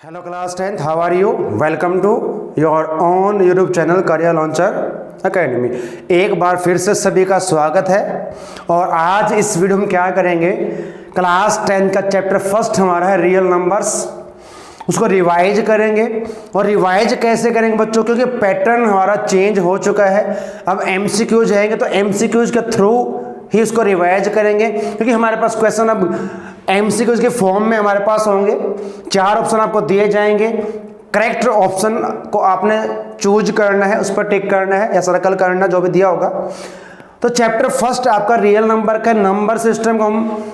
Hello class 10th, how are you? Welcome to your own YouTube channel Career Launcher Academy। एक बार फिर से सभी का स्वागत है और आज इस वीडियो में क्या करेंगे, क्लास 10 का चैप्टर फर्स्ट हमारा है रियल नंबर्स, उसको रिवाइज करेंगे। और रिवाइज कैसे करेंगे बच्चों, क्योंकि पैटर्न हमारा चेंज हो चुका है। अब एमसीक्यूज आएंगे तो एमसीक्यूज के थ्रू ही उसको रिवाइज करेंगे, क्योंकि हमारे पास क्वेश्चन अब एमसीक्यूज के फॉर्म में हमारे पास होंगे। 4 ऑप्शन आपको दिए जाएंगे, करेक्ट ऑप्शन को आपने चूज करना है, उस पर टिक करना है या सर्कल करना, जो भी दिया होगा। तो चैप्टर फर्स्ट आपका रियल नंबर का नंबर सिस्टम को हम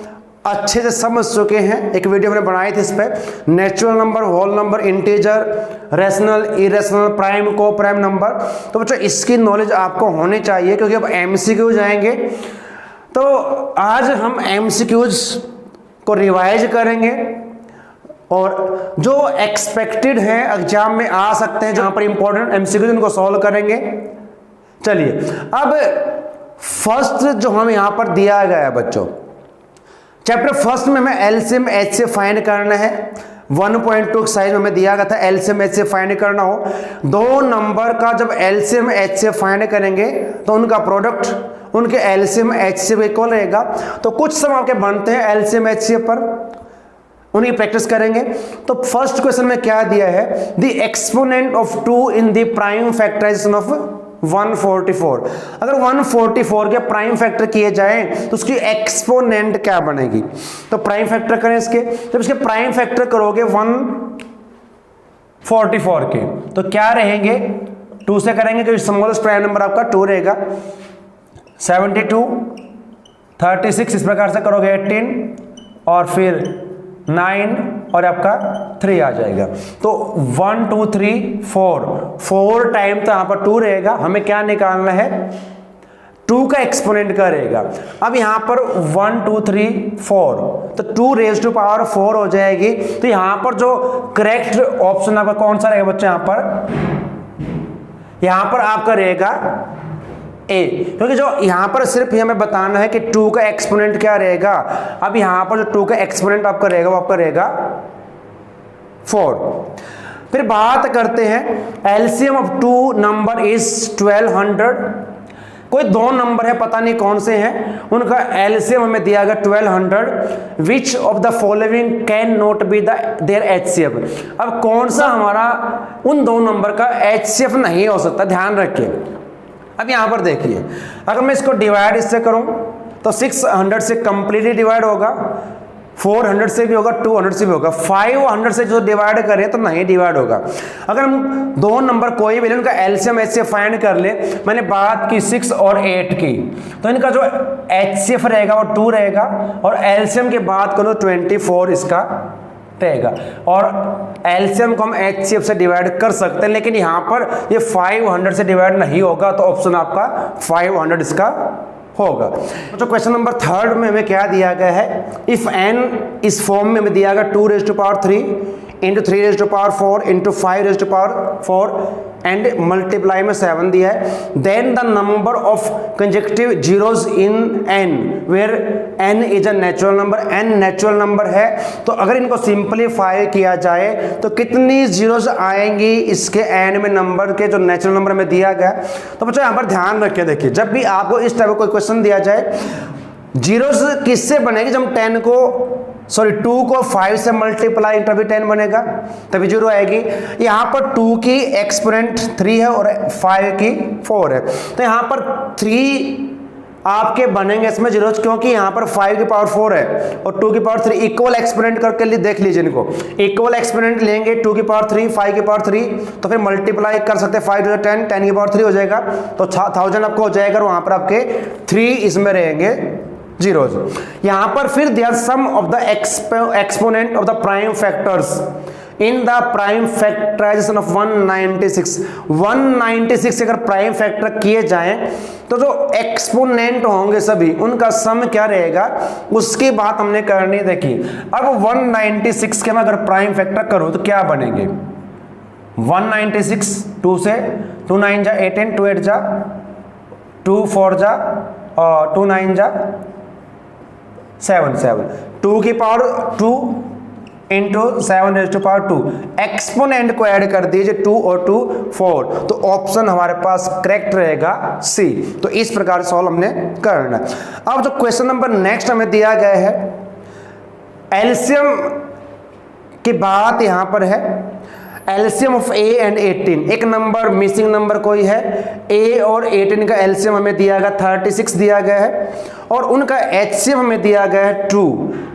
अच्छे से समझ चुके हैं। एक वीडियो मैंने बनाई थी इस पर, natural number, whole number, integer, rational, irrational, prime, coprime number. तो बच्चों इसकी नॉलेज आपको होनी चाहिए, क्योंकि अब एमसीक्यूज आएंगे। तो आज हम एमसीक्यूज को रिवाइज करेंगे और जो एक्सपेक्टेड है एग्जाम में आ सकते हैं, जहां पर इंपॉर्टेंट एमसीक्यूज, उनको सॉल्व करेंगे। चलिए अब फर्स्ट जो हम यहां पर दिया गया है बच्चों, चैप्टर फर्स्ट में हमें एलसीएम एच से फाइंड करना है। 1.2 साइज में हमें दिया गया था एलसीएम एच से फाइंड करना हो। दो नंबर का जब एलसीएम एच से फाइंड करेंगे तो उनका प्रोडक्ट उनके एलसीएम एच से इक्वल रहेगा। तो कुछ सम आपके बनते हैं एलसीएम एच से पर, उन्हीं प्रैक्टिस करेंगे। तो फर्स्ट क्वेश्चन में क्या दिया है, the exponent of 2 in the prime factorization of 144। अगर 144 के प्राइम फैक्टर किए जाएं तो उसकी एक्सपोनेंट क्या बनेगी। तो प्राइम फैक्टर करें इसके, जब इसके प्राइम फैक्टर करोगे 144 के तो क्या रहेंगे, 2 से करेंगे, क्योंकि स्मॉलेस्ट प्राइम नंबर आपका 2 रहेगा। 72, 36 इस प्रकार से करोगे 18 और फिर 9 और आपका 3 आ जाएगा। तो 1 2 3 4 टाइम तो यहाँ पर 2 रहेगा। हमें क्या निकालना है, 2 का एक्सपोनेंट का रहेगा। अब यहाँ पर 1 2 3 4 तो 2 रेज़ टू पावर 4 हो जाएगी। तो यहाँ पर जो करेक्ट ऑप्शन आपका कौन सा रहेगा बच्चे, यहाँ पर आपका रहेगा ए, क्योंकि जो यहां पर सिर्फ हमें बताना है कि 2 का एक्सपोनेंट क्या रहेगा। अब यहां पर जो 2 का एक्सपोनेंट आपका रहेगा वो आपका रहेगा 4। फिर बात करते हैं एलसीएम ऑफ 2 नंबर इज 1200। कोई दो नंबर है, पता नहीं कौन से हैं, उनका एलसीएम हमें दिया गया 1200। Which of the following can not be their HCF. अब कौन सा हमारा उन दो नंबर का एचसीएफ नहीं हो सकता, ध्यान रखिए। अब यहां पर देखिए, अगर मैं इसको डिवाइड इससे करूं तो 600 से कंप्लीटली डिवाइड होगा, 400 से भी होगा, 200 से भी होगा। 500 से जो डिवाइड करें तो नहीं डिवाइड होगा। अगर हम दो नंबर कोई भी उनका एलसीएम एच से फाइंड कर ले, मैंने बात की 6 और 8 की, तो इनका जो एचसीएफ रहेगा वो 2 रहेगा और एलसीएम की बात करो 24 इसका रहेगा। और एलसीएम को हम एचसीएफ से डिवाइड कर सकते हैं, लेकिन यहां पर ये 500 से डिवाइड नहीं होगा, तो ऑप्शन आपका 500 इसका होगा। तो क्वेश्चन नंबर 3 में हमें क्या दिया गया है, इफ n इस फॉर्म में हमें दिया गया 2 raise to power 3 into 3 raise to power 4 into 5 raise to power 4 and multiply में 7 दिया है। Then the number of conjective zeros in n where n is a natural number. n natural number है, तो अगर इनको सिंपलीफाई किया जाए तो कितनी जीरोज आएंगी इसके n में नंबर के, जो नेचुरल नंबर में दिया गया। तो बच्चों यहाँ पर ध्यान रखिए, देखिए जब भी आपको इस टाइप का कोई क्वेश्चन दिया जाए, जीरोज किससे बनेगी, जब 2 को 5 से मल्टीप्लाई तभी 10 बनेगा, तभी 0 आएगी। यहाँ पर 2 की एक्सपोनेंट 3 है और 5 की 4 है, तो यहाँ पर 3 आपके बनेंगे इसमें जीरोज, क्योंकि यहाँ पर 5 की पावर 4 है और 2 की पावर 3। इक्वल एक्सपोनेंट करके लिए देख लीजिए इनको, इक्वल एक्सपोनेंट लेंगे 2 की पावर 3 5 की पावर 3, तो फिर मल्टीप्लाई कर सकते हैं 5 to 10 10 की पावर 3 हो जाएगा, तो 1000 आपको हो जाएगा। वहां पर आपके 3 इसमें रहेंगे जीरोज। यहां पर फिर दिया sum of the exponent of the prime factors in the prime factorization of 196 अगर प्राइम फैक्टर किए जाएं तो जो एक्सपोनेंट होंगे सभी उनका सम क्या रहेगा, उसकी बात हमने करनी देखी। अब 196 के मैं अगर प्राइम फैक्टर करूं तो क्या बनेंगे, 196 2 से 2 9 जा 18 2 8 जा 2 4 जा और 2 9 जा 7 7 2 की पावर 2 इंटू 7⁻²। एक्सपोनेंट को ऐड कर दीजिए 2 और 2 4, तो ऑप्शन हमारे पास करेक्ट रहेगा सी। तो इस प्रकार सॉल्व हमने करना। अब जो क्वेश्चन नंबर नेक्स्ट हमें दिया गया है, एलसीएम की बात यहां पर है, एलसीएम ऑफ ए एंड 18, एक नंबर मिसिंग नंबर कोई है, ए और 18 का एलसीएम हमें दिया गया 36 दिया गया है, और उनका एचसीएफ हमें दिया गया है 2,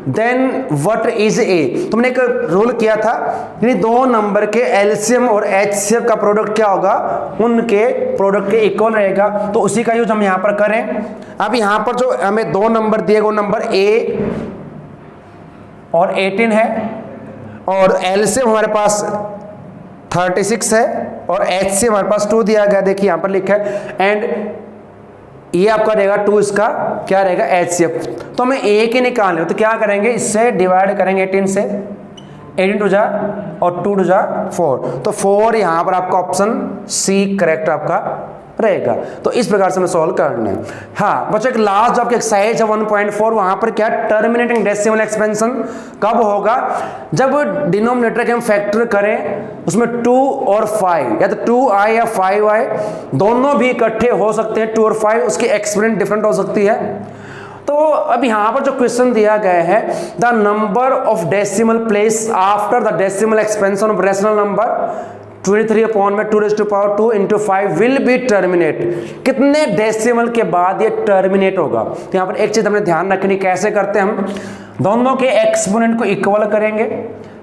देन व्हाट इज ए। तुमने एक रूल किया था, यानी दो नंबर के एलसीएम और एचसीएफ का प्रोडक्ट क्या होगा, उनके प्रोडक्ट के इक्वल रहेगा। तो उसी का यूज हम यहां पर करें। अब यहां पर जो हमें दो नंबर दिए, वो नंबर ए और 18 है, और एलसीएम हमारे पास 36 है, और एचसीएफ हमारे पास 2 दिया गया, देखिए यहां पर लिखा है, एंड ये आपका रहेगा 2, इसका क्या रहेगा एचसीएफ। तो हमें ए के निकालने, तो क्या करेंगे, इससे डिवाइड करेंगे 18 से, 18 टू जा और 2 टू जा 4, तो 4 यहां पर आपका ऑप्शन सी करेक्ट आपका रहेगा। तो इस प्रकार से हमें सॉल्व करना है। हाँ बच्चों, एक लास्ट जो आपकी एक्सरसाइज है 1.4, वहां पर क्या टर्मिनेटिंग डेसिमल एक्सपेंशन कब होगा, जब डिनोमिनेटर के हम फैक्टर करें उसमें 2 और 5, या तो 2 आए या 5 आए, दोनों भी इकट्ठे हो सकते हैं 2 और 5, उसकी एक्सपोनेंट डिफरेंट हो सकती है। तो अब यहां पर जो क्वेश्चन दिया गया है, the number of decimal place after the decimal expansion of rational number 23/2 into 5 will be terminate, कितने डेसिमल के बाद ये टर्मिनेट होगा। तो यहां पर एक चीज हमने ध्यान रखनी, कैसे करते हैं हम, दोनों के एक्सपोनेंट को इक्वल करेंगे।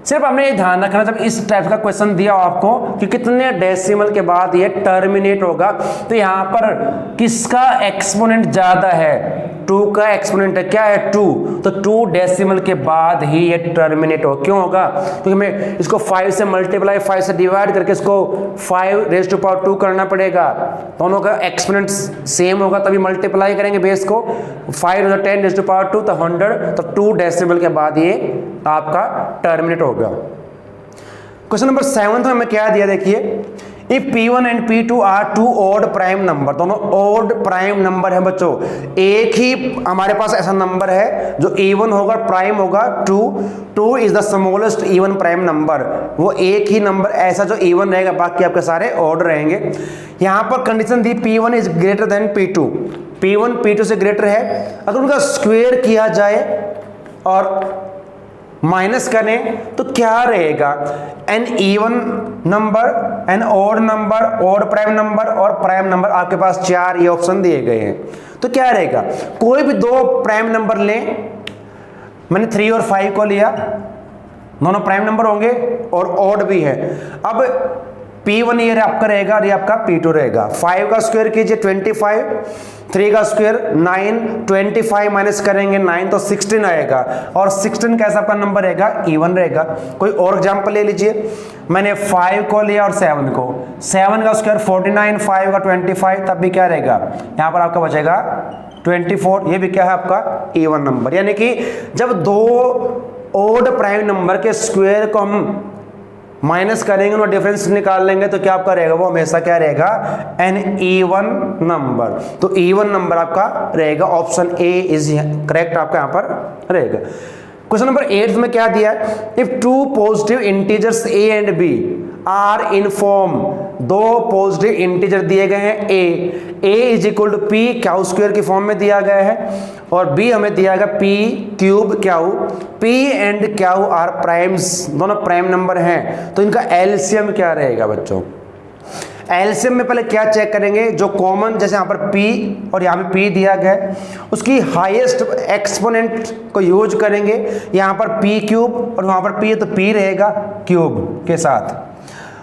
सिर्फ हमने ये ध्यान रखना, जब इस टाइप का क्वेश्चन दिया हो आपको कि कितने डेसिमल के बाद ये टर्मिनेट होगा, तो यहां पर किसका एक्सपोनेंट ज्यादा है, 2 का एक्सपोनेंट है, क्या है 2, तो 2 डेसिमल के बाद ही ये टर्मिनेट हो। क्यों होगा, क्योंकि हमें इसको 5 से मल्टीप्लाई, 5 से डिवाइड करके इसको 5⁻² करना पड़ेगा, दोनों का एक्सपोनेंट सेम होगा तभी मल्टीप्लाई करेंगे बेस को, 5 × 10⁻², तो 100, तो 2 डेसिमल के बाद ये आपका टर्मिनेट होगा। क्वेश्चन नंबर 7 में हमें क्या दिया, देखिए, if P1 and P2 are 2 odd prime number, दोनों ऑड प्राइम नंबर है बच्चों, एक ही हमारे पास ऐसा नंबर है जो इवन होगा, प्राइम होगा 2 is the smallest even prime number, वो एक ही नंबर ऐसा जो इवन रहेगा, बाकी आपके सारे ऑड रहेंगे। यहां पर condition the P1 is greater than P2, P1 P2 से ग्रेटर है, अगर उनका स्क्वायर किया जाए और माइनस करें तो क्या रहेगा, an even number, an odd number, odd prime number और प्राइम नंबर, आपके पास 4 ये ऑप्शन दिए गए हैं। तो क्या रहेगा, कोई भी 2 प्राइम नंबर लें, मैंने 3 और 5 को लिया, दोनों प्राइम नंबर होंगे और ऑड भी है। अब P1 ये आपका रहेगा और ये आपका P2 रहेगा। 5 का स्क्वायर कीजिए 25, 3 का स्क्वायर 9, 25 माइनस करेंगे 9 तो 16 आएगा, और 16 कैसा आपका नंबर रहेगा, इवन रहेगा। कोई और एग्जांपल ले लीजिए, मैंने 5 को लिया और 7 को, 7 का स्क्वायर 49, 5 का 25, तब भी क्या रहेगा, यहाँ पर आपका बचेगा 24, ये भी क्या है आपका इवन नंबर। यानी कि जब 2 ऑड प्राइम नंबर के स्क्वायर को हम माइनस करेंगे और डिफरेंस निकाल लेंगे, तो क्या आपका रहेगा, वो हमेशा क्या रहेगा, एन इवन नंबर। तो इवन नंबर आपका रहेगा, ऑप्शन ए इज करेक्ट आपका यहां पर रहेगा। क्वेश्चन नंबर 8 में क्या दिया है, if 2 positive integers A and B are in form, 2 positive integer दिए गए हैं, A is equal to P Q square की फॉर्म में दिया गया है, और बी हमें दिया गया P cube Q, P and Q are primes, दोनों प्राइम नंबर हैं, तो इनका एलसीएम क्या रहेगा बच्चों। एलसीएम में पहले क्या चेक करेंगे, जो कॉमन, जैसे यहाँ पर P और यहाँ पे P दिया गया है, उसकी हाईएस्ट एक्सपोनेंट को यूज करेंगे। यहाँ पर P क्यूब और वहाँ पर P है तो P रहेगा क्यूब के साथ,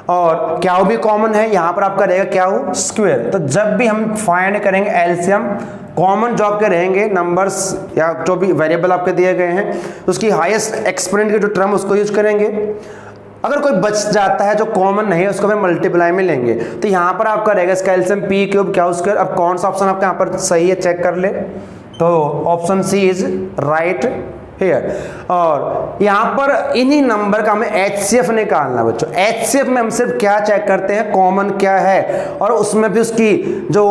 और क्यू भी कॉमन है, यहाँ पर आपका रहेगा क्यू स्क्वायर। तो जब भी हम फाइंड करेंगे एलसीएम, कॉमन जो आपके रहेंगे नंबर्स या जो भी वेरिएबल आपके दिए गए हैं, उसकी हाईएस्ट एक्सपोनेंट की जो टर्म उसको यूज करेंगे। अगर कोई बच जाता है जो कॉमन नहीं है, उसको हम मल्टीप्लाई में लेंगे। तो यहाँ पर आपका रहेगा इसका LCM P cube Q square. अब कौन सा ऑप्शन आपका यहाँ पर सही है चेक कर ले, तो option C is right here. और यहाँ पर इन्हीं नंबर का हमें एचसीएफ निकालना है बच्चों। एचसीएफ में हम सिर्फ क्या चेक करते हैं, कॉमन क्या है, और उसमें भी उसकी जो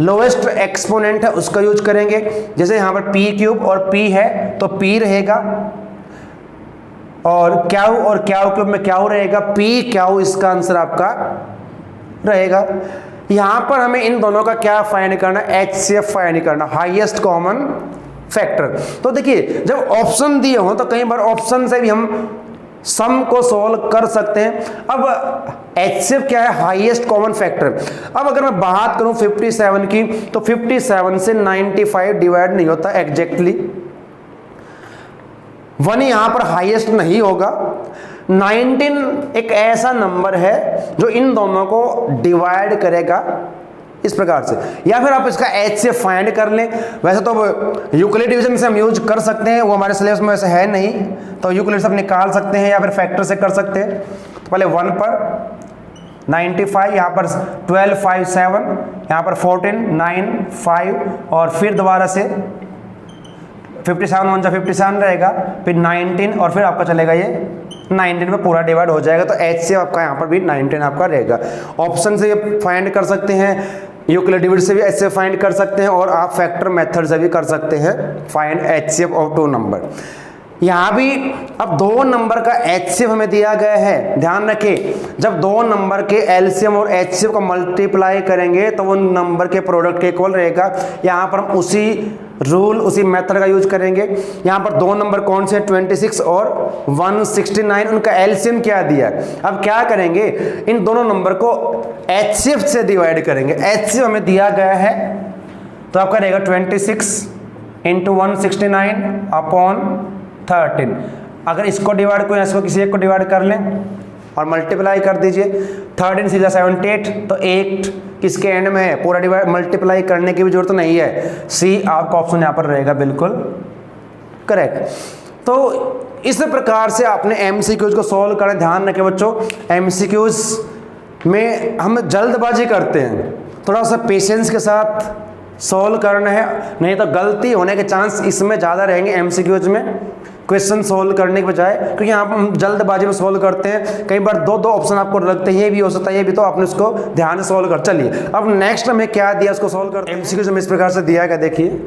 लोएस्ट एक्सपोनेंट है उसका यूज करेंगे। जैसे यहाँ पर पी क्यूब और पी है तो पी रहेगा, और क्याऊ क्यूब में क्याऊ रहेगा, पी क्याऊ इसका आंसर आपका रहेगा। यहां पर हमें इन दोनों का क्या फाइंड करना है, HCF फाइंड करना, हाईएस्ट कॉमन फैक्टर। तो देखिए जब ऑप्शन दिए हो तो कई बार ऑप्शन से भी हम सम को सॉल्व कर सकते हैं। अब HCF क्या है, हाईएस्ट कॉमन फैक्टर। अब अगर मैं बात करूं 57 की तो 57 से 95 डिवाइड नहीं होता एग्जैक्टली, 1 यहां पर हाईएस्ट नहीं होगा। 19 एक ऐसा नंबर है जो इन दोनों को डिवाइड करेगा इस प्रकार से, या फिर आप इसका HCF फाइंड कर लें। वैसे तो यूक्लिड डिवीजन से हम यूज कर सकते हैं, वो हमारे सिलेबस में वैसे है नहीं, तो यूक्लिड से आप निकाल सकते हैं या फिर फैक्टर से कर सकते हैं। तो पहले 1 पर 95, यहाँ पर 12 5 7, यहाँ पर 14 9 5 और फिर दोबारा से 57 1 57 रहेगा, फिर 19 और फिर आपका चलेगा ये 19 में पूरा डिवाइड हो जाएगा। तो HCF आपका यहाँ पर भी 19 आपका रहेगा। ऑप्शन से ये फाइंड कर सकते हैं, यूक्लिड डिवीजन से भी HCF फाइंड कर सकते हैं, और आप फैक्टर मेथड से भी कर सकते हैं फाइंड HCF ऑफ 2 नंबर। यहाँ भी अब 2 नंबर का HCF हमें दिया गया है। ध्यान रखें जब 2 नंबर के LCM और HCF को मल्टीप्लाई करेंगे तो वो नंबर के प्रोडक्ट के इक्वल रहेगा। यहाँ पर हम उसी रूल उसी मेथड का यूज करेंगे। यहाँ पर 2 नंबर कौन से 26 और 169, उनका LCM क्या दिया है। अब क्या करेंगे, इन दोनों नंबर को HCF से डिवाइड करेंगे। HCF हमें दिया गया है तो आपका रहेगा 26 इंटू 169 अपॉन 13। अगर इसको डिवाइड करें, इसको किसी एक को डिवाइड कर लें और मल्टीप्लाई कर दीजिए। 13 सीधा 78, तो 8 किसके एंड में है, पूरा डिवाइड मल्टीप्लाई करने की भी जरूरत नहीं है। सी आपका ऑप्शन यहाँ पर रहेगा बिल्कुल करेक्ट। तो इस प्रकार से आपने MCQs को सॉल्व करें। ध्यान रखें बच्चों, MCQs में हम जल्दबाजी करते हैं, थोड़ा सा पेशेंस के साथ सॉल्व करना है, नहीं तो गलती होने के चांस इसमें ज़्यादा रहेंगे MCQs में क्वेश्चन सोल्व करने के बजाय, क्योंकि यहाँ पर हम जल्दबाजी में सोल्व करते हैं। कई बार 2 ऑप्शन आपको लगते हैं, ये भी हो सकता है ये भी, तो आपने उसको ध्यान से सोल्व कर। चलिए अब नेक्स्ट हमें क्या दिया उसको सोल्व करते हैं। MCQs में इस प्रकार से दिया गया, देखिए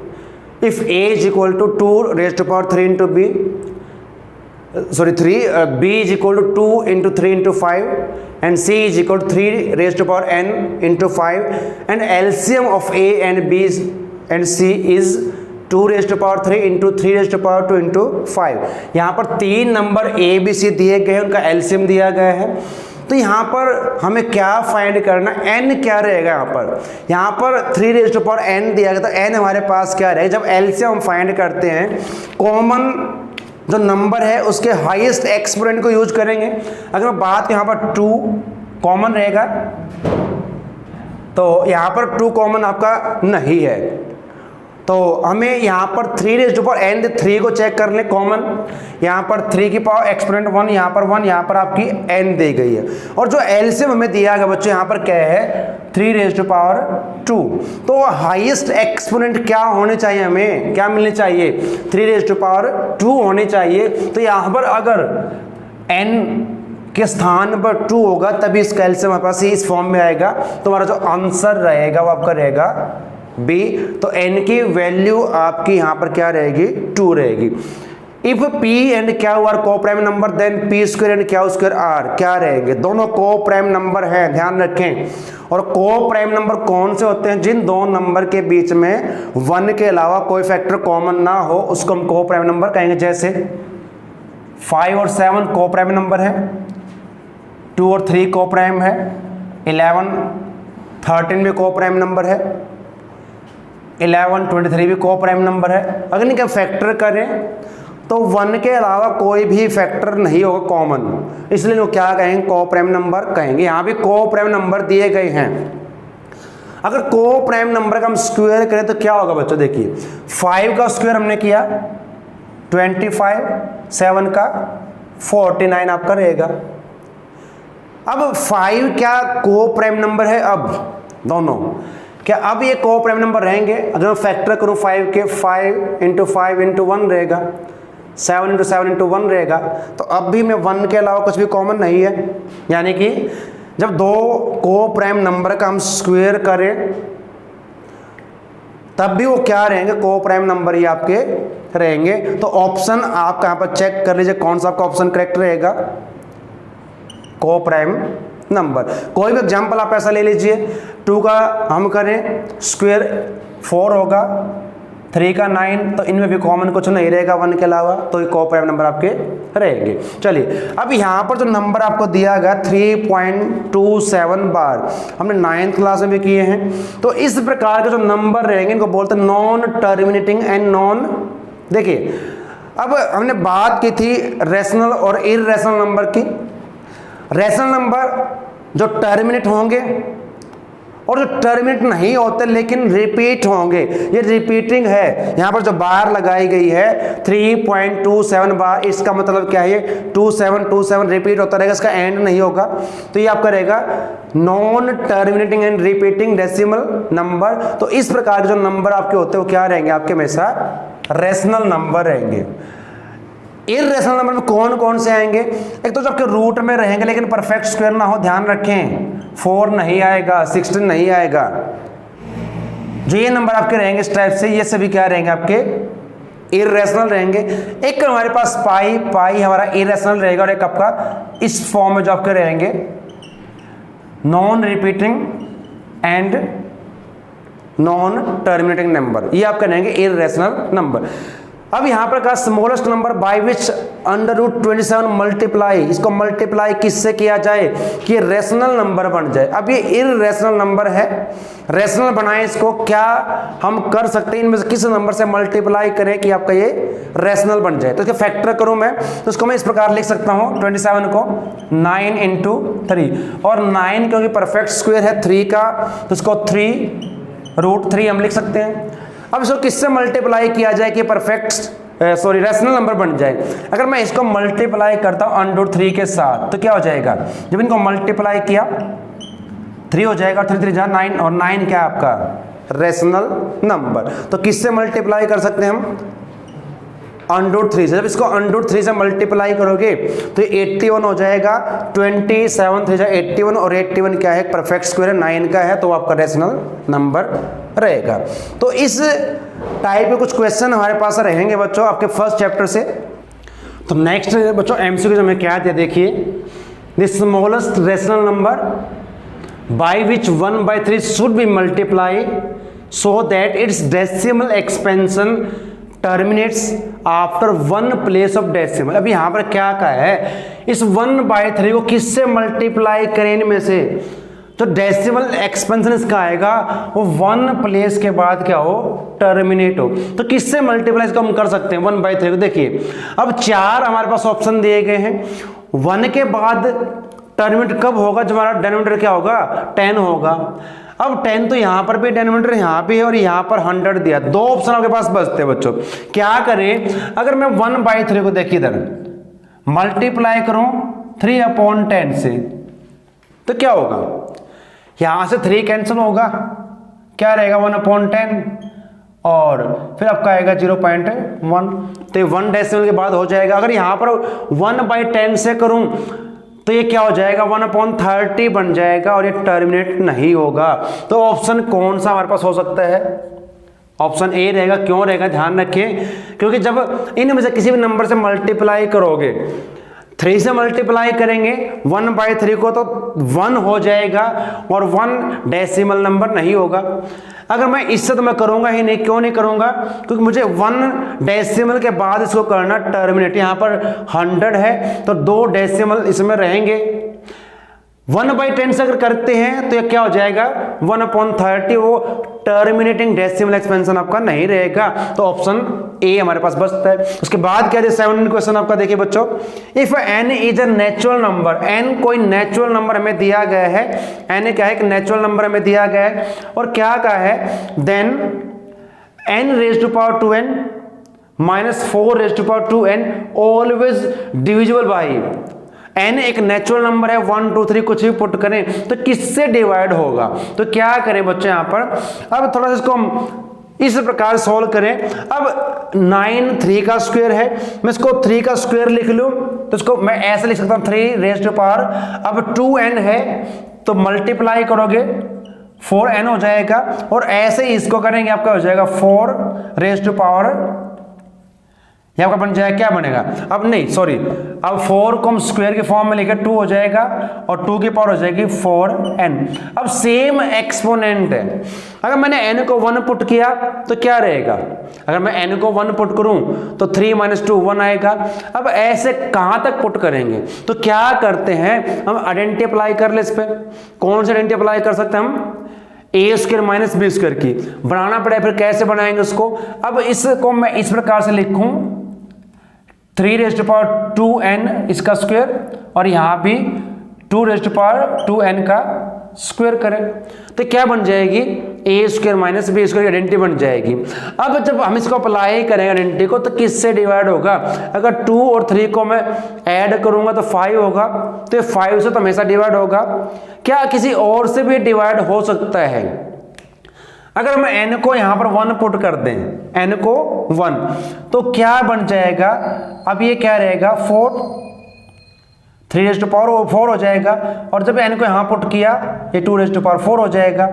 if a is equal to 2 raised to power 3 into b, sorry 3 b is equal to 2 into 3 into 5 and c is equal to 3 raised to power n into 5 and LCM of a and b and c is 2 raised to power 3 into 3 raised to power 2 into 5। यहाँ पर 3 number A B C दिए गए हैं, उनका LCM दिया गया है। तो यहाँ पर हमें क्या फाइंड करना, n क्या रहेगा। यहाँ पर 3 रेज़्ड टू पावर n दिया गया, तो n हमारे पास क्या रहेगा। जब LCM हम फाइंड करते हैं, कॉमन जो नंबर है उसके हाईएस्ट एक्सपोनेंट को यूज करेंगे। अगर मैं बात यहाँ पर 2 कॉमन रहेगा, तो यहाँ पर 2 कॉमन आपका नहीं है, तो हमें यहाँ पर 3 रेज़्ड टू पावर n 3 को चेक कर लें कॉमन। यहाँ पर 3 की पावर एक्सपोनेंट 1, यहाँ पर 1, यहाँ पर आपकी n दी गई है। और जो LCM हमें दिया गया बच्चों, यहाँ पर क्या है 3 रेज़्ड टू पावर 2। तो हाईएस्ट एक्सपोनेंट क्या होने चाहिए, हमें क्या मिलनी चाहिए, 3 रेज़्ड टू पावर 2 होनी चाहिए। तो यहाँ पर अगर n के स्थान पर 2 होगा तभी इसका LCM हमारे पास इस फॉर्म में आएगा। तो हमारा जो आंसर रहेगा वो आपका रहेगा B। तो n की वैल्यू आपकी यहाँ पर क्या रहेगी, 2 रहेगी। If P and Q are coprime number then P square and Q square are क्या रहेंगे, दोनों को प्राइम नंबर हैं, ध्यान रखें। और को प्राइम नंबर कौन से होते हैं, जिन 2 नंबर के बीच में 1 के अलावा कोई फैक्टर कॉमन ना हो उसको हम को प्राइम नंबर कहेंगे। जैसे 5 और 7 को प्राइम नंबर है, 2 और 3 को प्राइम है, 11 13 भी को प्राइम नंबर है, 11 23 भी को प्राइम नंबर है। अगर इनका फैक्टर करें तो 1 के अलावा कोई भी फैक्टर नहीं होगा कॉमन, इसलिए वो क्या कहेंगे, को प्राइम नंबर कहेंगे। यहाँ भी को प्राइम नंबर दिए गए हैं। अगर को प्राइम नंबर का हम स्क्वायर करें तो क्या होगा बच्चों, देखिए 5 का स्क्वायर हमने किया 25, 7 का 49 आपका रहेगा। अब 5 क्या को प्राइम नंबर है, अब दोनों क्या अब ये को प्राइम नंबर रहेंगे। अगर मैं फैक्टर करूँ 5 के, 5 इंटू 5 इंटू 1 रहेगा, 7 इंटू 7 इंटू 1 रहेगा। तो अब भी में 1 के अलावा कुछ भी कॉमन नहीं है, यानी कि जब 2 को प्राइम नंबर का हम स्क्वायर करें तब भी वो क्या रहेंगे, को प्राइम नंबर ही आपके रहेंगे। तो ऑप्शन आपका यहाँ पर चेक कर लीजिए कौन सा आपका ऑप्शन करेक्ट रहेगा, को प्राइम नंबर। कोई भी एग्जाम्पल आप ऐसा ले लीजिए, 2 का हम करें स्क्वायर 4 होगा, 3 का 9, तो इनमें भी कॉमन कुछ नहीं रहेगा 1 के अलावा, तो ये को प्राइम नंबर आपके रहेंगे। चलिए अब यहाँ पर जो नंबर आपको दिया गया 3.27 बार, हमने 9th क्लास में भी किए हैं। तो इस प्रकार के जो नंबर रहेंगे इनको बोलते हैं नॉन टर्मिनेटिंग एंड नॉन। देखिए अब हमने बात की थी रेशनल और इररेशनल नंबर की। रेशनल नंबर जो टर्मिनेट होंगे और जो टर्मिनेट नहीं होते लेकिन रिपीट होंगे, ये रिपीटिंग है। यहां पर जो बार लगाई गई है 3.27 बार, इसका मतलब क्या है, 2727 रिपीट होता रहेगा, इसका एंड नहीं होगा। तो ये आपका रहेगा non terminating and repeating decimal number. तो इस प्रकार के जो नंबर आपके होते हैं वो क्या रहेंगे, आपके हमेशा रेशनल नंबर रहेंगे। इररेशनल नंबर में कौन कौन से आएंगे, एक तो जो आपके रूट में रहेंगे लेकिन परफेक्ट स्क्वायर ना हो, ध्यान रखें 4 नहीं आएगा, 16 नहीं आएगा। जो ये नंबर आपके रहेंगे इस टाइप से, ये सभी क्या रहेंगे आपके इररेशनल रहेंगे। एक हमारे पास पाई हमारा इररेशनल रहेगा, और एक आपका इस फॉर्म में जो आपके रहेंगे non repeating and non terminating number, ये आपके रहेंगे इररेशनल नंबर। अब यहां पर का smallest number by which √27 multiply, इसको मल्टीप्लाई किससे किया जाए कि रेशनल नंबर बन जाए। अब ये इररेशनल नंबर है, रेशनल बनाए इसको, क्या हम कर सकते हैं इनमें से किस नंबर से मल्टीप्लाई करें कि आपका ये रेशनल बन जाए। तो इसके फैक्टर करूं मैं, तो इसको मैं इस प्रकार लिख सकता हूं 27 को 9 × 3, और 9 क्योंकि परफेक्ट स्क्वायर है 3 का, तो इसको 3√3 हम लिख सकते हैं। अब इसको किससे मल्टीप्लाई किया जाए कि परफेक्ट रेशनल नंबर बन जाए। अगर मैं इसको मल्टीप्लाई करता हूं √3 के साथ, तो क्या हो जाएगा, जब इनको मल्टीप्लाई किया 3 हो जाएगा, 3 3 जा 9, और 9 क्या है आपका रेशनल नंबर। तो किससे मल्टीप्लाई कर सकते हैं हम, √3 से। जब इसको √3 से मल्टीप्लाई करोगे तो 81 हो जाएगा, 27 3 81, और 81 क्या है, परफेक्ट स्क्वायर है 9 का है, तो आपका रेशनल नंबर रहेगा। तो इस टाइप के कुछ क्वेश्चन हमारे पास रहेंगे बच्चों आपके फर्स्ट चैप्टर से। तो नेक्स्ट बच्चों एमसीक्यू में क्या है, देखिए the smallest rational number by which 1/3 should be multiply so that it's decimal expansion terminates after 1 place of decimal. अब यहां पर क्या कहा है, इस 1/3 को किससे मल्टीप्लाई करें, इनमें से जो डेसिमल एक्सपेंशन इसका आएगा वो 1 प्लेस के बाद क्या हो, टर्मिनेट हो। तो किससे मल्टीप्लाई इसको हम कर सकते हैं 1/3 को। देखिए अब 4 हमारे पास ऑप्शन दिए गए हैं, 1 के बाद टर्मिनेट कब होगा, जब हमारा डिनोमिनेटर क्या होगा 10 होगा। अब 10 तो यहां पर भी डिनोमिनेटर यहां पे है और यहां पर 100 दिया, 2 ऑप्शन आपके पास बचते हैं बच्चों। क्या करें, अगर मैं 1/3 को देखिए इधर मल्टीप्लाई करूं 3/10 से, तो क्या होगा, यहां से 3 कैंसिल होगा, क्या रहेगा 1/10, और फिर आपका आएगा 0.1, तो ये 1 डेसिमल के बाद हो जाएगा। अगर यहां पर 1/10 से करूं तो ये क्या हो जाएगा 1/30 बन जाएगा, और ये टर्मिनेट नहीं होगा। तो ऑप्शन कौन सा हमारे पास हो सकता है, ऑप्शन ए रहेगा। क्यों रहेगा, ध्यान रखिए, क्योंकि जब इनमें से किसी भी नंबर से मल्टीप्लाई करोगे, 3 से मल्टीप्लाई करेंगे 1/3 को, तो 1 हो जाएगा और 1 डेसिमल नंबर नहीं होगा। अगर मैं इससे तो मैं करूंगा ही नहीं, क्यों नहीं करूंगा, क्योंकि मुझे 1 डेसिमल के बाद इसको करना टर्मिनेट। यहां पर 100 है तो 2 डेसिमल इसमें रहेंगे। 1/10 से अगर करते हैं तो ये क्या हो जाएगा 1/30, वो टर्मिनेटिंग डेसिमल एक्सपेंशन आपका नहीं रहेगा। तो ऑप्शन ए हमारे पास बचता है। उसके बाद क्या है 7 क्वेश्चन आपका देखिए बच्चों, if n is a natural number, n कोई नेचुरल नंबर हमें दिया गया है, n क्या है एक नेचुरल नंबर हमें दिया गया है, और क्या कहा है then n raised to power 2n minus 4 raised to power 2n always divisible by n एक नेचुरल नंबर है, 1 2 3 कुछ भी पुट करें तो किससे डिवाइड होगा। तो क्या करें बच्चों यहां पर, अब थोड़ा सा इसको हम इस प्रकार सॉल्व करें। अब 9 3 का स्क्वायर है, मैं इसको 3 का स्क्वायर लिख लूं तो इसको मैं ऐसे लिख सकता हूं 3 रेज़ टू पावर, अब 2n है तो मल्टीप्लाई करोगे 4n हो जाएगा, और ऐसे ही इसको करेंगे आपका हो जाएगा 4 रेज़ टू पावर ये आपका बन जाएगा, क्या बनेगा, अब नहीं सॉरी, अब 4 को हम स्क्वायर के फॉर्म में लेकर 2 हो जाएगा और 2 की पावर हो जाएगी 4n। अब सेम एक्सपोनेंट है, अगर मैंने n को 1 पुट किया तो क्या रहेगा, अगर मैं n को 1 पुट करूं तो 3 - 2 1 आएगा। अब ऐसे कहां तक पुट करेंगे, तो क्या करते हैं हम आइडेंटिटी अप्लाई कर ले इस पे। कौन सी आइडेंटिटी अप्लाई कर सकते हैं हम, a² - b² की बनाना पड़ेगा, फिर कैसे बनाएंगे उसको। अब इसको मैं इस प्रकार से लिखूं 3⁻²n इसका स्क्वायर और यहां भी 2⁻²n का स्क्वायर करें तो क्या बन जाएगी, a² - b² की आइडेंटिटी बन जाएगी। अब जब हम इसको अप्लाई करेंगे आइडेंटिटी को तो किससे डिवाइड होगा, अगर 2 और 3 को मैं ऐड करूंगा तो 5 होगा, तो 5 से तो हमेशा डिवाइड होगा। क्या किसी और से भी डिवाइड हो सकता है, अगर हम n को यहां पर 1 पुट कर दें, n को 1 तो क्या बन जाएगा, अब ये क्या रहेगा 4, 3⁻4 हो जाएगा, और जब n को यहां पुट किया ये 2⁻4 हो जाएगा।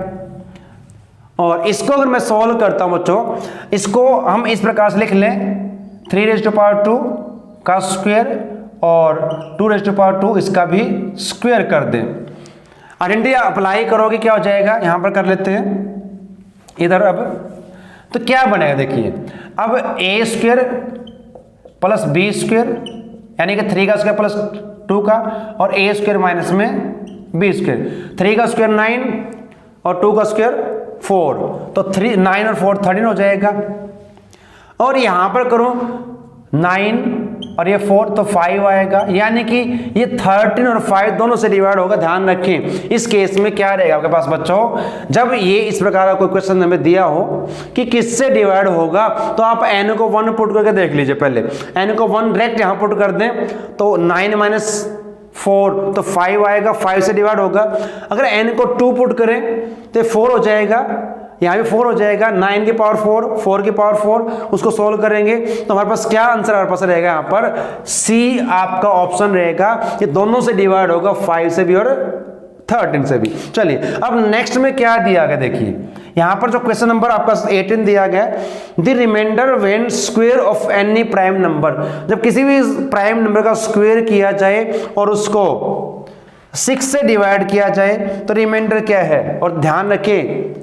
और इसको अगर मैं सॉल्व करता हूं बच्चों, इसको हम इस प्रकार से लिख लें 3⁻2 का स्क्वायर और 2⁻2 इसका भी स्क्वायर कर दें। आइडेंटिटी अप्लाई करोगे क्या हो जाएगा, यहां पर कर लेते हैं इधर। अब तो क्या बनेगा देखिए, अब a² + b² यानी कि 3 का स्क्वायर प्लस 2 का और a² माइनस में b², 3 का स्क्वायर 9 और 2 का स्क्वायर 4, तो 9 और 4 13 हो जाएगा। और यहां पर करूं 9 और ये 4 तो 5 आएगा, यानी कि ये 13 और 5 दोनों से डिवाइड होगा। ध्यान रखें इस केस में क्या रहेगा आपके पास बच्चों, जब ये इस प्रकार का कोई क्वेश्चन हमें दिया हो कि किससे डिवाइड होगा, तो आप n को 1 पुट करके देख लीजिए। पहले n को 1 डायरेक्ट यहां पुट कर दें तो 9 - 4 तो 5 आएगा, 5 से डिवाइड होगा। अगर n को 2 पुट करें तो 4 हो जाएगा, यहाँ भी 4 हो जाएगा, 9 की पावर 4, 4 की पावर 4, उसको सोल्व करेंगे तो हमारे पास क्या आंसर हमारे पास रहेगा, यहाँ पर सी आपका ऑप्शन रहेगा। ये दोनों से डिवाइड होगा, 5 से भी और 13 से भी। चलिए अब नेक्स्ट में क्या दिया गया देखिए, यहाँ पर जो क्वेश्चन नंबर आपका 18 दिया गया, the remainder when square of any prime number, जब किसी भी प्राइम नंबर का स्क्वायर किया जाए और उसको 6 से डिवाइड किया जाए तो रिमाइंडर क्या है। और ध्यान रखें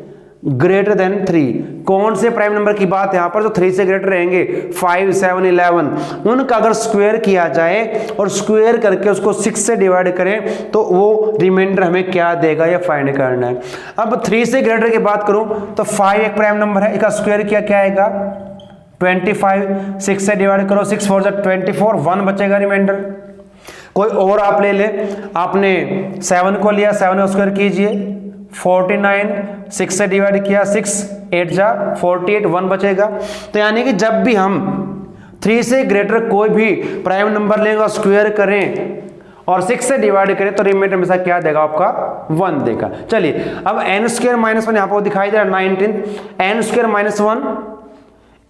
ग्रेटर देन 3, कौन से प्राइम नंबर की बात है यहाँ पर जो 3 से ग्रेटर रहेंगे, 5, 7, 11, उनका अगर स्क्वायर किया जाए और स्क्वायर करके उसको 6 से डिवाइड करें तो वो रिमाइंडर हमें क्या देगा, ये फाइंड करना है। अब 3 से ग्रेटर की बात करूं तो 5 एक प्राइम नंबर है, इसका स्क्वायर किया क्या आएगा 25, 6 से डिवाइड करो, 6 4 24, 1 बचेगा रिमाइंडर। कोई और आप ले ले, आपने 7 को लिया, 7 का स्क्वायर कीजिए 49, 6 से डिवाइड किया 6 8 जा 48, 1 बचेगा। तो यानी कि जब भी हम 3 से ग्रेटर कोई भी प्राइम नंबर लेगा स्क्वायर करें और 6 से डिवाइड करें तो रिमाइंडर हमेशा क्या देगा आपका 1 देगा। चलिए अब n² - 1 यहाँ पर दिखाई दे रहा है 19, n² - 1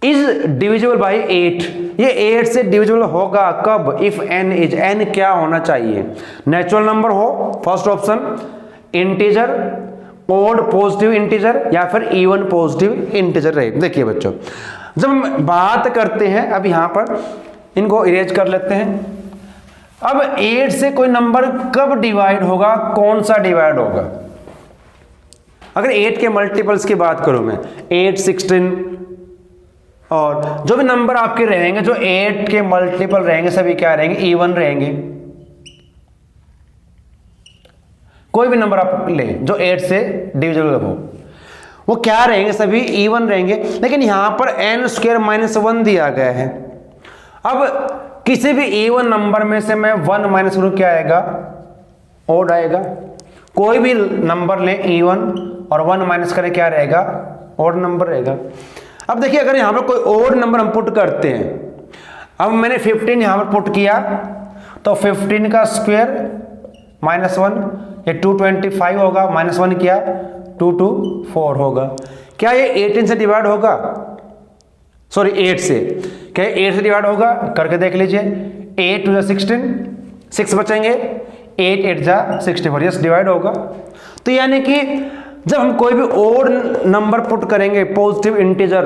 इज डिविजिबल बाई 8, ये 8 से डिविजिबल होगा कब, इफ n इज, n क्या होना चाहिए, नेचुरल नंबर हो first option, integer, odd positive integer या फिर इवन पॉजिटिव इंटीजर रहे। देखिए बच्चों जब हम बात करते हैं, अब यहां पर इनको इरेज कर लेते हैं। अब 8 से कोई नंबर कब डिवाइड होगा, कौन सा डिवाइड होगा, अगर 8 के मल्टीपल्स की बात करूं मैं 8, 16 और जो भी नंबर आपके रहेंगे जो 8 के मल्टीपल रहेंगे सभी क्या रहेंगे, इवन रहेंगे। कोई भी नंबर आप ले जो 8 से डिविजिबल हो वो क्या रहेंगे, सभी इवन रहेंगे। लेकिन यहां पर n² - 1 दिया गया है। अब किसी भी इवन नंबर में से मैं 1 माइनस करूं क्या आएगा, ओड आएगा। कोई भी नंबर ले इवन और 1 माइनस करें क्या रहेगा, ओड नंबर रहेगा। अब देखिए अगर यहां पर कोई ओड नंबर हम पुट करते हैं, अब मैंने 15 यहां पर पुट किया तो 15 का स्क्वायर -1 ये 225 होगा, -1 किया 224 होगा। क्या ये 18 से डिवाइड होगा, सॉरी 8 से, क्या 8 से डिवाइड होगा, करके देख लीजिए। 8 2 16, 6 बचेंगे, 8 8 जा 64, यस डिवाइड होगा। तो यानी कि जब हम कोई भी ओड नंबर पुट करेंगे पॉजिटिव इंटीजर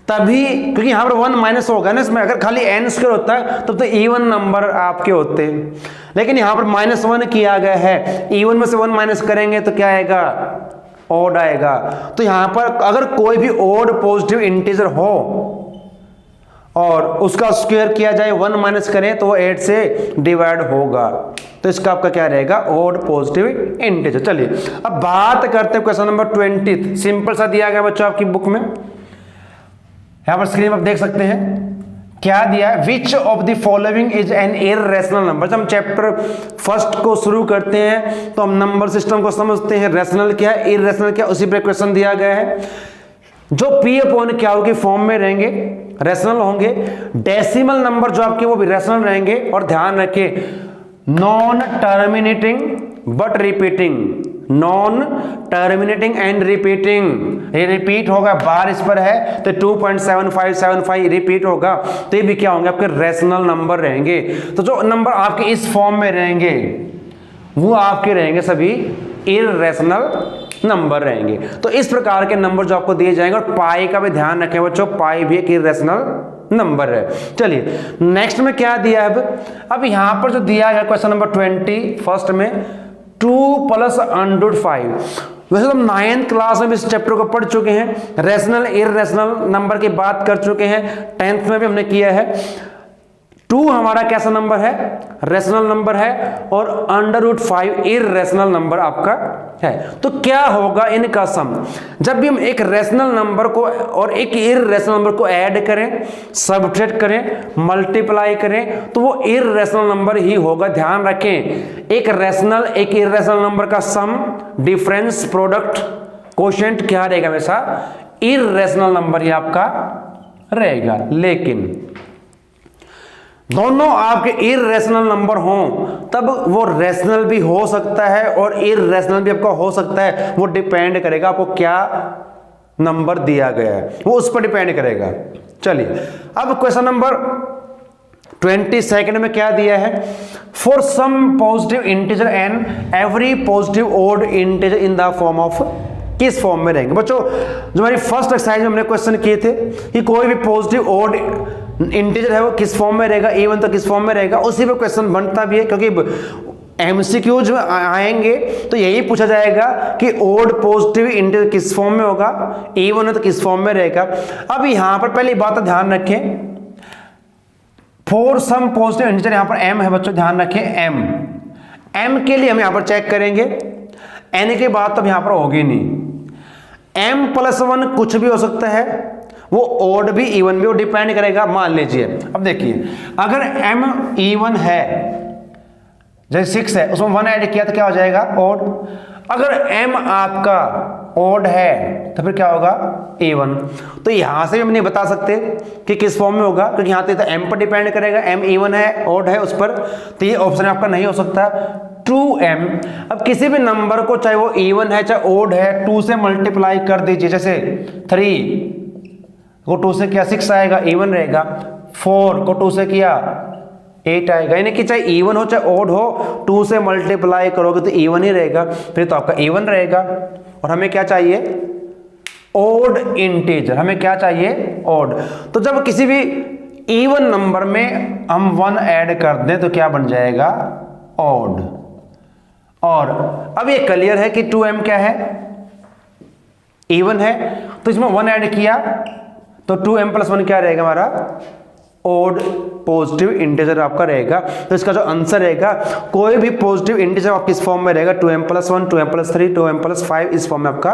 तभी, क्योंकि यहाँ पर 1 माइनस होगा ना इसमें, अगर खाली n स्क्वायर होता है तब तो इवन नंबर आपके होते हैं, लेकिन यहाँ पर -1 किया गया है, इवन में से 1 माइनस करेंगे तो क्या आएगा, ऑड आएगा। तो यहाँ पर अगर कोई भी ऑड पॉजिटिव इंटीजर हो और उसका स्क्वायर किया जाए, 1 माइनस करें तो वो 8 से डिवाइड होगा, तो इसका आपका क्या रहेगा, ऑड पॉजिटिव इंटीजर। चलिए अब बात करते हैं क्वेश्चन नंबर 20। सिंपल सा दिया गया बच्चों आपकी बुक में, यहां पर स्क्रीन पर आप देख सकते हैं क्या दिया है, विच of the following is an irrational number. जब हम चैप्टर फर्स्ट को शुरू करते हैं तो हम नंबर सिस्टम को समझते हैं, रेशनल क्या है, इररेशनल क्या, उसी पर क्वेश्चन दिया गया है। जो पी अपॉन क्या होगी फॉर्म में रहेंगे, रेशनल होंगे, डेसिमल नंबर जो आपके वो भी रेशनल रहेंगे, और ध्यान रखें non terminating but repeating, non terminating and repeating, ये रिपीट होगा, बार इस पर है तो 2.7575 रिपीट होगा, तो ये भी क्या होंगे आपके रेशनल नंबर रहेंगे। तो जो नंबर आपके इस फॉर्म में रहेंगे वो आपके रहेंगे सभी इररेशनल नंबर रहेंगे। तो इस प्रकार के नंबर जो आपको दिए जाएंगे, और पाई का भी ध्यान रखें बच्चों, पाई भी एक इररेशनल नंबर है। चलिए नेक्स्ट में क्या दिया है, अब यहां पर जो दिया है क्वेश्चन नंबर 20 फर्स्ट में 2 + √5। वैसे तो हम 9th क्लास में भी इस चैप्टर को पढ़ चुके हैं, रेशनल इररेशनल नंबर की बात कर चुके हैं, 10th में भी हमने किया है। 2 हमारा कैसा नंबर है, रेशनल नंबर है, और √5 इररेशनल नंबर आपका है। तो क्या होगा इनका सम, जब भी हम एक रेशनल नंबर को और एक इररेशनल नंबर को ऐड करें, सबट्रैक्ट करें, मल्टीप्लाई करें, तो वो इररेशनल नंबर ही होगा। ध्यान रखें एक रेशनल एक इररेशनल नंबर का सम, डिफरेंस, प्रोडक्ट, कोशेंट क्या रहेगा, हमेशा इररेशनल नंबर ही आपका रहेगा। लेकिन दोनों आपके इररेशनल नंबर हों तब वो रेशनल भी हो सकता है और इररेशनल भी आपका हो सकता है, वो डिपेंड करेगा आपको क्या नंबर दिया गया है, वो उस पर डिपेंड करेगा। चलिए अब क्वेश्चन नंबर 22 में क्या दिया है, for some positive integer and every positive odd integer in the form of, किस फॉर्म में रहेंगे बच्चों। जो हमारी फर्स्ट एक्सरसाइज में हमने क्वेश्चन किए थे कि कोई भी पॉजिटिव ओड इंटीजर है वो किस फॉर्म में रहेगा, इवन तो किस फॉर्म में रहेगा, उसी पे क्वेश्चन बनता भी है, क्योंकि एमसीक्यूज में आएंगे तो यही पूछा जाएगा कि ओड पॉजिटिव इंटीजर किस फॉर्म में होगा, इवन है तो किस फॉर्म में रहेगा। अब यहां पर पहली बात ध्यान रखें, फॉर सम पॉजिटिव इंटीजर, यहां पर m है बच्चों, ध्यान रखें m के लिए हम यहां पर चेक करेंगे, n के बाद तो यहां पर होगी नहीं, m + 1 कुछ भी हो सकता है, वो ओड भी इवन भी, वो डिपेंड करेगा। मान लीजिए अब देखिए अगर m इवन है, जैसे 6 है उसमें 1 ऐड किया तो क्या हो जाएगा, ओड। अगर m आपका ओड है तो फिर क्या होगा, इवन। तो यहां से भी हम नहीं बता सकते कि किस फॉर्म में होगा, क्योंकि यहां तो m पर डिपेंड करेगा, m इवन है, ओड है उस पर, तो ये ऑप्शन आपका नहीं हो सकता 2m। अब किसी भी नंबर को चाहे वो इवन है चाहे ओड है, 2 से मल्टीप्लाई कर दीजिए, जैसे 3 को 2 से किया 6 आएगा, इवन रहेगा, 4 को 2 से किया 8 आएगा, यानी कि चाहे इवन हो चाहे ओड हो, 2 से मल्टीप्लाई करोगे तो इवन ही रहेगा, फिर तो आपका इवन रहेगा। और हमें क्या चाहिए, ओड इंटीजर, हमें क्या चाहिए, ओड। तो जब किसी भी इवन नंबर में हम 1 ऐड कर दें तो क्या बन जाएगा, ओड। और अब ये क्लियर है कि 2m क्या है, इवन है, तो इसमें 1 ऐड किया तो 2m + 1 क्या रहेगा हमारा, ओड पॉजिटिव इंटीजर आपका रहेगा। तो इसका जो आंसर रहेगा, कोई भी पॉजिटिव इंटीजर आप किस फॉर्म में रहेगा, 2m + 1, 2m + 3, 2m + 5 इस फॉर्म में आपका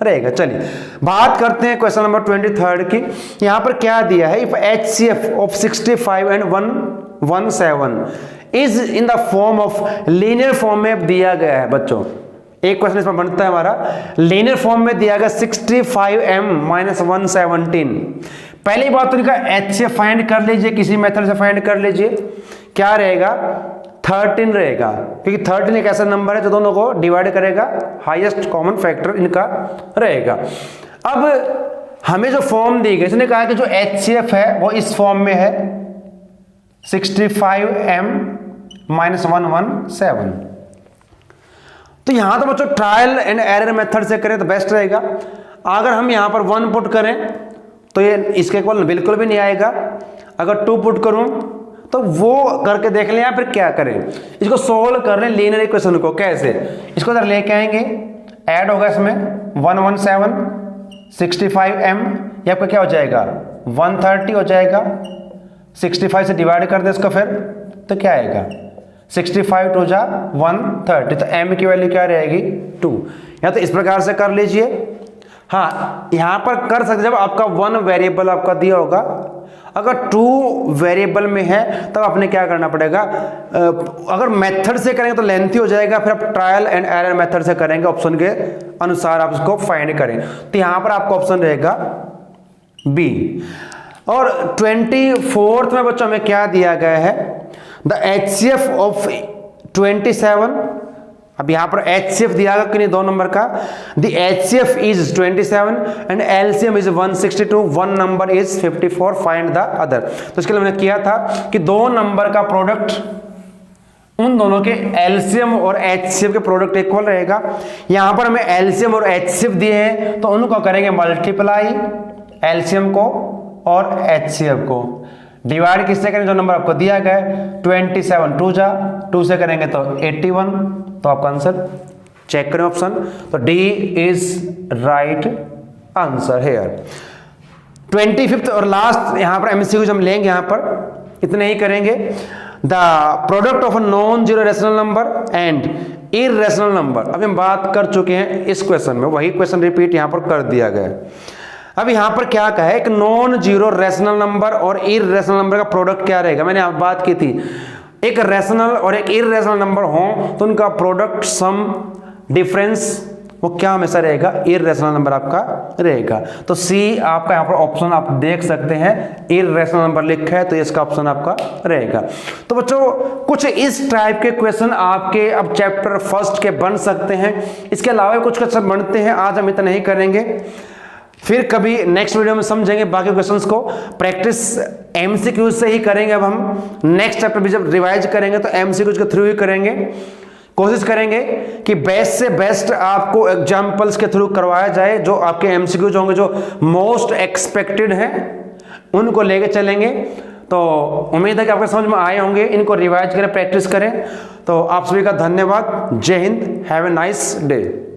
रहेगा। चलिए बात करते हैं क्वेश्चन नंबर 23 की। यहां पर क्या दिया है, if HCF of 65 and 117 is in the form of linear form में दिया गया है बच्चों। एक क्वेश्चन इसमें बनता है हमारा, लीनियर फॉर्म में दिया गया 65m - 117। पहली बात तो इनका HCF फाइंड कर लीजिए, किसी मेथड से फाइंड कर लीजिए, क्या रहेगा, 13 रहेगा, क्योंकि 13 एक ऐसा नंबर है जो दोनों को डिवाइड करेगा, हाईएस्ट कॉमन फैक्टर इनका रहेगा। अब हमें जो फॉर्म दी गई, इसने कहा कि जो HCF है वो इस फॉर्म में है 65m - 117। तो यहां तो बच्चों ट्रायल एंड एरर मेथड से करें तो बेस्ट रहेगा। अगर हम यहां पर 1 पुट करें तो ये इसके इक्वल बिल्कुल भी नहीं आएगा। अगर 2 पुट करूं तो वो करके देख लें या फिर क्या करें, इसको सोल्व कर लें लीनियर इक्वेशन को। कैसे, इसको इधर लेके आएंगे, ऐड होगा इसमें 11765m, ये आपका क्या हो जाएगा 130 हो जाएगा। 65 से डिवाइड कर दे इसको फिर, तो क्या आएगा 65 टू जा 130, तो m की वैल्यू क्या रहेगी 2। या तो इस प्रकार से कर लीजिए। हाँ, यहां पर कर सकते जब आपका 1 वेरिएबल आपका दिया होगा। अगर 2 वेरिएबल में है तब आपने क्या करना पड़ेगा, अगर मेथड से करेंगे तो लेंथी हो जाएगा, फिर आप ट्रायल एंड एरर मेथड से करेंगे, ऑप्शन के अनुसार आप उसको फाइंड करें। तो यहां पर आपका ऑप्शन रहेगा बी। और 24th में बच्चों में क्या दिया गया है, द HCF ऑफ 27, अब यहां पर HCF दिया गया कि नहीं 2 नंबर का, the HCF is 27 and LCM is 162, 1 number is 54, find the other. तो इसके लिए मैंने किया था कि 2 नंबर का प्रोडक्ट, उन दोनों के LCM और HCF के प्रोडक्ट इक्वल रहेगा। यहां पर हमें LCM और HCF दिए हैं तो उनको करेंगे मल्टीप्लाई, LCM को और HCF को डिवाइड किससे करेंगे, जो नंबर आपको दिया गया है 27 2 जा 2 से करेंगे तो 81, तो आपका आंसर चेक करें ऑप्शन, तो D is right answer here. 25th और लास्ट यहां पर MCQ हम लेंगे, यहां पर इतने ही करेंगे। The product of a non zero rational number and irrational number, अभी हम बात कर चुके हैं इस क्वेश्चन में, वही क्वेश्चन रिपीट यहां पर कर दिया गया है। अब यहां पर क्या कहा है, एक नॉन जीरो रेशनल नंबर और इररेशनल नंबर का प्रोडक्ट क्या रहेगा। मैंने आप बात की थी, एक रेशनल और एक इररेशनल नंबर हो तो उनका प्रोडक्ट सम डिफरेंस वो क्या हमेशा रहेगा, इररेशनल नंबर आपका रहेगा। तो सी आपका यहां पर ऑप्शन आप देख सकते हैं, इररेशनल नंबर लिखा है तो इसका ऑप्शन आपका रहेगा। तो बच्चों कुछ इस टाइप के क्वेश्चन आपके अब चैप्टर 1 के बन सकते हैं। इसके अलावा कुछ क्वेश्चन बनते हैं, आज हम इतना नहीं करेंगे, फिर कभी नेक्स्ट वीडियो में समझेंगे बाकी क्वेश्चंस को। प्रैक्टिस MCQ से ही करेंगे। अब हम नेक्स्ट चैप्टर भी जब रिवाइज करेंगे तो MCQ के थ्रू ही करेंगे। कोशिश करेंगे कि बेस्ट से बेस्ट आपको एग्जाम्पल्स के थ्रू करवाया जाए, जो आपके MCQ होंगे जो मोस्ट एक्सपेक्टेड हैं उनको लेके चलेंगे। तो उम्मीद है कि आपको समझ में आए होंगे, इनको रिवाइज करें, प्रैक्टिस करें। तो आप सभी का धन्यवाद। जय Hind, have a nice day.